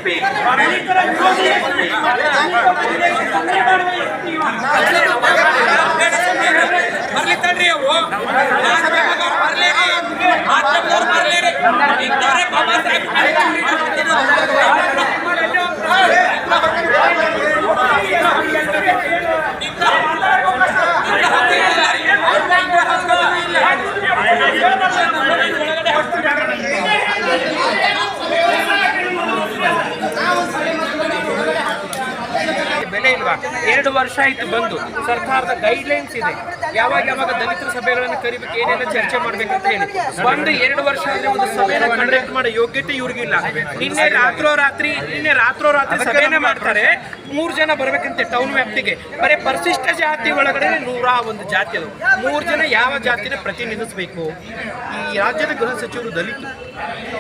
SP ದಲಿತರ ವಿರೋಧಿ SP ಬರ್ಲಿ ತಡ್ರಿ ಅವರು ಬರ್ಲೇರಿ ಬಾಬಾ ಬೆಲೆ ಇಲ್ವಾ? 2 ವರ್ಷ ಆಯ್ತು ಬಂದು, ಸರ್ಕಾರದ ಗೈಡ್ಲೈನ್ಸ್ ಇದೆ ಯಾವಾಗ ದಲಿತರ ಸಭೆಗಳನ್ನು ಕರಿಬೇಕು, ಏನೆಲ್ಲ ಚರ್ಚೆ ಮಾಡ್ಬೇಕಂತ ಹೇಳಿ. ಒಂದು 2 ವರ್ಷ ಆದ್ರೆ ಒಂದು ಸಭೆನ ಕಂಡಕ್ಟ್ ಮಾಡೋ ಯೋಗ್ಯತೆ ಇವ್ರಿಗಿಲ್ಲ. ನಿನ್ನೆ ರಾತ್ರೋರಾತ್ರಿ ಸಭೆನೇ ಮಾಡ್ತಾರೆ. 3 ಜನ ಬರ್ಬೇಕಂತೆ ಟೌನ್ ವ್ಯಾಪ್ತಿಗೆ. ಬರೀ ಪರಿಶಿಷ್ಟ ಜಾತಿ ಒಳಗಡೆ 101 ಜಾತಿ ಅದು. 3 ಜನ ಯಾವ ಜಾತಿನ ಪ್ರತಿನಿಧಿಸಬೇಕು? ಈ ರಾಜ್ಯದ ಗೃಹ ಸಚಿವರು ದಲಿತರು,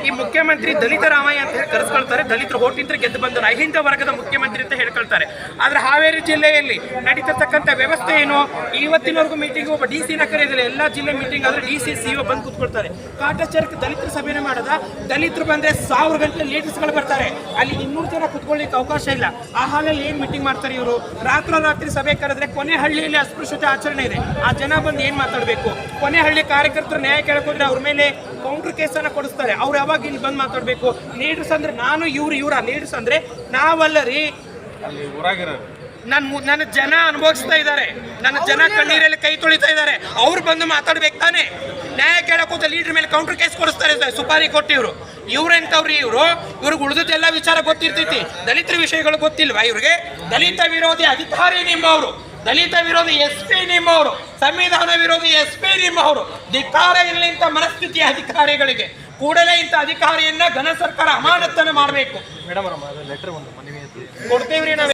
ಈ ಮುಖ್ಯಮಂತ್ರಿ ದಲಿತ ರಾಮಯ್ಯ ಅಂತ ಹೇಳಿ ಕರೆಸ್ಕೊಳ್ತಾರೆ. ದಲಿತರು ಓಟಿಂದ ಗೆದ್ದು ಬಂದರು, ಅಹಿಂದ ವರ್ಗದ ಮುಖ್ಯಮಂತ್ರಿ ಅಂತ ಹೇಳ್ಕೊಳ್ತಾರೆ. ಆದ್ರೆ ಹಾವೇರಿ ಜಿಲ್ಲೆಯಲ್ಲಿ ನಡೀತಿರ್ತಕ್ಕಂಥ ವ್ಯವಸ್ಥೆ ಏನು? ಇವತ್ತಿನವರೆಗೂ ಮೀಟಿಂಗ್ ಒಬ್ಬ DC ನ ಕರೆಯೋದಿಲ್ಲ. ಎಲ್ಲ ಜಿಲ್ಲೆ ಮೀಟಿಂಗ್ ಆದ್ರೆ DC CO ಬಂದು ಕೂತ್ಕೊಳ್ತಾರೆ. ಕಾಟಾಚಾರಕ್ಕೆ ದಲಿತರ ಸಭೆನೇ ಮಾಡದ. ದಲಿತರು ಬಂದ್ರೆ 1000 ಗಂಟೆ ಲೀಡರ್ಸ್ಗಳು ಬರ್ತಾರೆ, ಅಲ್ಲಿ 200 ಜನ ಕುತ್ಕೊಳ್ಳಿಕ್ಕೆ ಅವಕಾಶ ಇಲ್ಲ. ಆ ಹಾಲಲ್ಲಿ ಏನ್ ಮೀಟಿಂಗ್ ಮಾಡ್ತಾರೆ ಇವರು? ರಾತ್ರೋರಾತ್ರಿ ಸಭೆ ಕರೆದ್ರೆ ಕೊನೆ ಹಳ್ಳಿಯಲ್ಲಿ ಅಸ್ಪೃಶ್ಯತೆ ಆಚರಣೆ ಇದೆ, ಆ ಜನ ಬಂದು ಏನ್ ಮಾತಾಡ್ಬೇಕು? ಕೊನೆ ಹಳ್ಳಿ ಕಾರ್ಯಕರ್ತರು ನ್ಯಾಯ ಕೇಳಕೋದ್ರೆ ಅವ್ರ ಮೇಲೆ ಕೌಂಟರ್ ಕೇಸನ್ನ ಕೊಡಿಸ್ತಾರೆ. ಅವ್ರು ಯಾವಾಗ ಇಲ್ಲಿ ಬಂದು ಮಾತಾಡ್ಬೇಕು? ಲೀಡರ್ಸ್ ಅಂದ್ರೆ ನಾನು, ಇವರ ಲೀಡರ್ಸ್ ಅಂದ್ರೆ ನಾವಲ್ಲ ರೀ. ನನ್ನ ಜನ ಅನುಭವಿಸ್ತಾ ಇದ್ದಾರೆ, ನನ್ನ ಜನ ಕಣ್ಣೀರಲ್ಲಿ ಕೈ ತೊಳಿತಾ ಇದ್ದಾರೆ. ಅವ್ರು ಬಂದು ಮಾತಾಡ್ಬೇಕು ತಾನೆ. ನ್ಯಾಯ ಕೇಳಕೋತ ಲೀಡರ್ ಮೇಲೆ ಕೌಂಟರ್ ಕೇಸ್ ಕೊಡಿಸ್ತಾರೆ, ಸುಪಾರಿ ಕೊಟ್ಟಿವ್ರು. ಇವ್ರೆಂತವ್ರಿ ಇವ್ರಿಗೆ ಉಳಿದೆಲ್ಲ ವಿಚಾರ ಗೊತ್ತಿರ್ತೈತಿ, ದಲಿತರ ವಿಷಯಗಳು ಗೊತ್ತಿಲ್ವಾ ಇವ್ರಿಗೆ? ದಲಿತ ವಿರೋಧಿ ಅಧಿಕಾರಿ ನಿಮ್ಮವರು, ದಲಿತ ವಿರೋಧಿ SP ನಿಮ್ಮವರು, ಸಂವಿಧಾನ ವಿರೋಧಿ SP ನಿಮ್ಮವರು. ಧಿಕ್ಕಾರ ಇಲ್ಲ ಇಂಥ ಮನಸ್ಥಿತಿಯ ಅಧಿಕಾರಿಗಳಿಗೆ. ಕೂಡಲೇ ಇಂಥ ಅಧಿಕಾರಿಯನ್ನ ಘನ ಸರ್ಕಾರ ಅಮಾನತನ್ನು ಮಾಡಬೇಕು. ಮೇಡಮ್ ಲೆಟರ್ ಕೊಡ್ತೇವ್ರಿ ನಾವು.